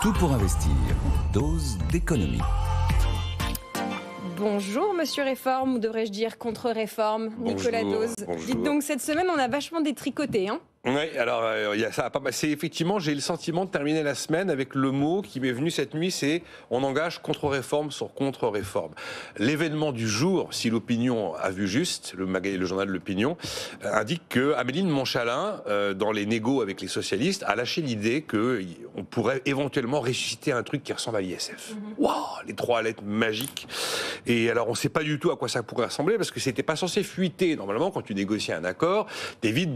Tout pour investir. Dose d'économie. Bonjour Monsieur Réforme, ou devrais-je dire contre-réforme, Nicolas Dose. Bonjour. Dites donc, cette semaine, on a vachement détricoté, hein. Oui, alors ça a pas passé. Effectivement, j'ai le sentiment de terminer la semaine avec le mot qui m'est venu cette nuit, c'est on engage contre-réforme sur contre-réforme. L'événement du jour, si l'opinion a vu juste, le journal L'Opinion, indique que Amélie de Montchalin, dans les négos avec les socialistes, a lâché l'idée qu'on pourrait éventuellement ressusciter un truc qui ressemble à l'ISF. Waouh, les trois lettres magiques. Et alors, on ne sait pas du tout à quoi ça pourrait ressembler parce que c'était pas censé fuiter. Normalement, quand tu négocies un accord, t'évites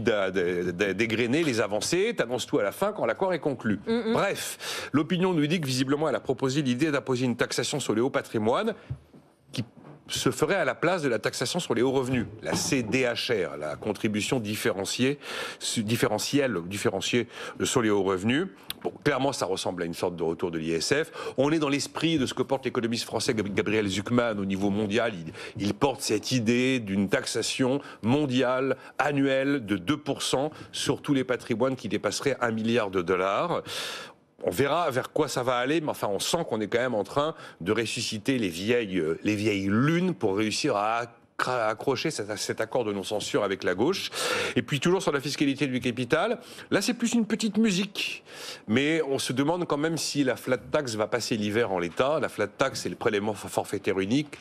dégrainer les avancées, t'annonces tout à la fin quand l'accord est conclu. Bref, l'opinion nous dit que visiblement elle a proposé l'idée d'imposer une taxation sur les hauts patrimoines qui se ferait à la place de la taxation sur les hauts revenus, la CDHR, la contribution différenciée sur les hauts revenus. Bon, clairement, ça ressemble à une sorte de retour de l'ISF. On est dans l'esprit de ce que porte l'économiste français Gabriel Zucman au niveau mondial. Il porte cette idée d'une taxation mondiale annuelle de 2% sur tous les patrimoines qui dépasseraient $1 milliard. On verra vers quoi ça va aller, mais enfin, on sent qu'on est quand même en train de ressusciter les vieilles lunes pour réussir à accrocher cet accord de non-censure avec la gauche. Et puis toujours sur la fiscalité du capital, là c'est plus une petite musique, mais on se demande quand même si la flat tax va passer l'hiver en l'état. La flat tax, c'est le prélèvement forfaitaire unique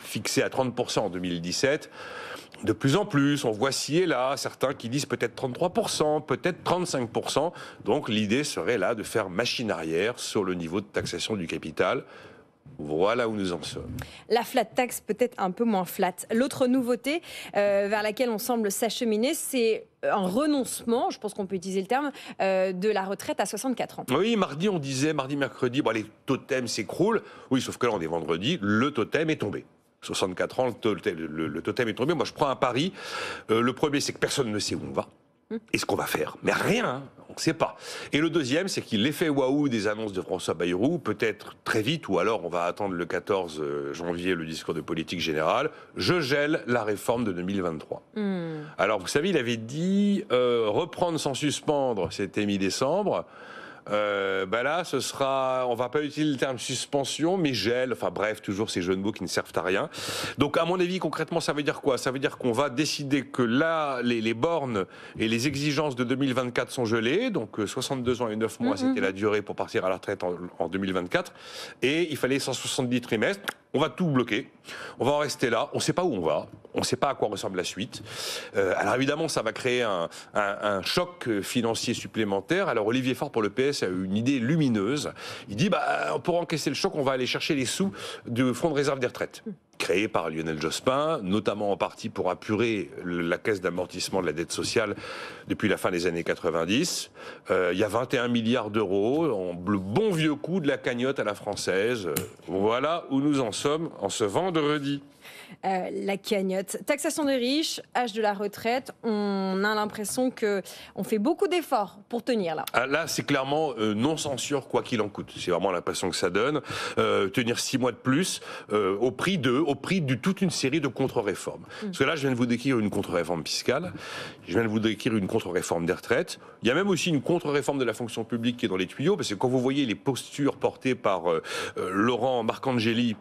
fixé à 30% en 2017. De plus en plus, on voit ci et là, certains qui disent peut-être 33%, peut-être 35%. Donc l'idée serait là de faire machine arrière sur le niveau de taxation du capital. Voilà où nous en sommes. La flat tax peut-être un peu moins flat. L'autre nouveauté vers laquelle on semble s'acheminer, c'est un renoncement, je pense qu'on peut utiliser le terme, de la retraite à 64 ans. Oui, mardi, mercredi, bon, les totems s'écroulent. Oui, sauf que là, on est vendredi, le totem est tombé. 64 ans, le totem est tombé. Moi, je prends un pari. Le premier, c'est que personne ne sait où on va et ce qu'on va faire. Mais rien, hein, on ne sait pas. Et le deuxième, c'est que l'effet waouh des annonces de François Bayrou, peut-être très vite, ou alors on va attendre le 14 janvier, le discours de politique générale, je gèle la réforme de 2023. Alors, vous savez, il avait dit reprendre sans suspendre, c'était mi-décembre. Là, ce sera, on va pas utiliser le terme suspension, mais gel, enfin bref, toujours ces jeux de mots qui ne servent à rien. Donc, à mon avis, concrètement, ça veut dire quoi? Ça veut dire qu'on va décider que là, les bornes et les exigences de 2024 sont gelées, donc 62 ans et 9 mois, c'était la durée pour partir à la retraite en 2024, et il fallait 170 trimestres. On va tout bloquer, on va en rester là, on ne sait pas où on va, on ne sait pas à quoi ressemble la suite. Alors évidemment, ça va créer un choc financier supplémentaire. Alors Olivier Faure pour le PS a eu une idée lumineuse. Il dit, pour encaisser le choc, on va aller chercher les sous du fonds de réserve des retraites, créé par Lionel Jospin, notamment en partie pour apurer la caisse d'amortissement de la dette sociale depuis la fin des années 90. Il y a 21 milliards d'euros, le bon vieux coup de la cagnotte à la française. Voilà où nous en sommes en ce vendredi. La cagnotte. Taxation des riches, âge de la retraite, on a l'impression qu'on fait beaucoup d'efforts pour tenir là. Là, c'est clairement non-censure, quoi qu'il en coûte. C'est vraiment l'impression que ça donne. Tenir 6 mois de plus au prix de toute une série de contre-réformes. Parce que là, je viens de vous décrire une contre-réforme fiscale, je viens de vous décrire une contre-réforme des retraites. Il y a même aussi une contre-réforme de la fonction publique qui est dans les tuyaux, parce que quand vous voyez les postures portées par Laurent Marcangeli,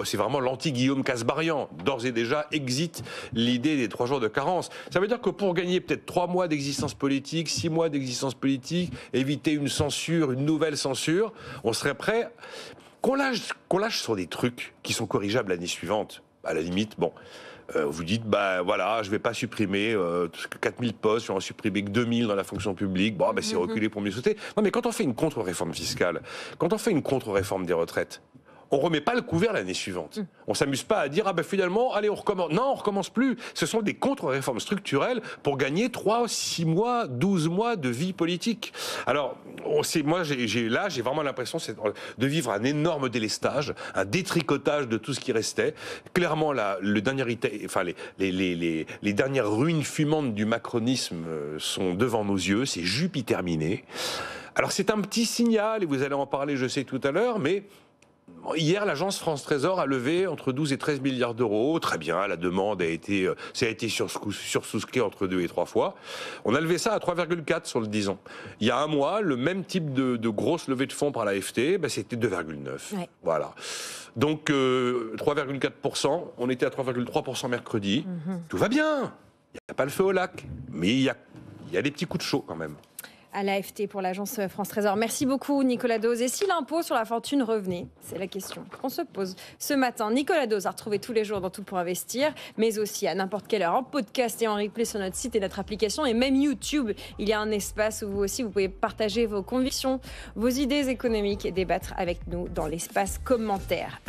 c'est vraiment l'anti-Guillaume Kasbarian. D'ores et déjà, exit l'idée des 3 jours de carence. Ça veut dire que pour gagner peut-être 3 mois d'existence politique, 6 mois d'existence politique, éviter une censure, une nouvelle censure, on serait prêt qu'on lâche sur des trucs qui sont corrigeables l'année suivante. À la limite, bon... vous dites, voilà, je vais pas supprimer 4000 postes, je vais en supprimer que 2000 dans la fonction publique, c'est reculer pour mieux sauter. Non, mais quand on fait une contre-réforme fiscale, quand on fait une contre-réforme des retraites, on remet pas le couvert l'année suivante. On s'amuse pas à dire, finalement, allez, on recommence. Non, on recommence plus. Ce sont des contre-réformes structurelles pour gagner 3, 6 mois, 12 mois de vie politique. Alors, moi, j'ai vraiment l'impression de vivre un énorme délestage, un détricotage de tout ce qui restait. Clairement, les dernières ruines fumantes du macronisme sont devant nos yeux. C'est Jupiterminé. Alors, c'est un petit signal, et vous allez en parler, je sais, tout à l'heure, mais Hier, l'agence France Trésor a levé entre 12 et 13 milliards d'euros. Très bien, la demande ça a été sursouscrit entre 2 et 3 fois. On a levé ça à 3,4 sur le 10 ans. Il y a un mois, le même type de grosse levée de fonds par l'AFT, c'était 2,9. Ouais. Voilà. Donc 3,4%, on était à 3,3% mercredi. Tout va bien. Il n'y a pas le feu au lac, mais il y a des petits coups de chaud quand même. À l'AFT pour l'agence France Trésor. Merci beaucoup Nicolas Dose. Et si l'impôt sur la fortune revenait? C'est la question qu'on se pose ce matin. Nicolas Dose à retrouver tous les jours dans Tout pour investir, mais aussi à n'importe quelle heure en podcast et en replay sur notre site et notre application. Et même YouTube, il y a un espace où vous aussi, vous pouvez partager vos convictions, vos idées économiques et débattre avec nous dans l'espace commentaire.